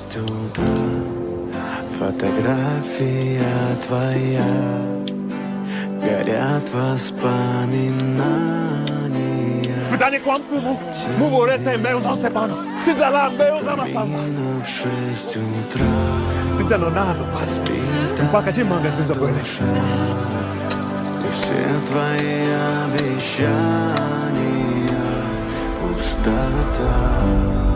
6 утра. Фотография твоя, горят воспоминания. Pytanie kłamstwu mu worece meus não separam. Se zala meus amassava. Половина в 6 утра. Ты да но наза пас. Пака de manga se забыли. И все твои обещания пустота.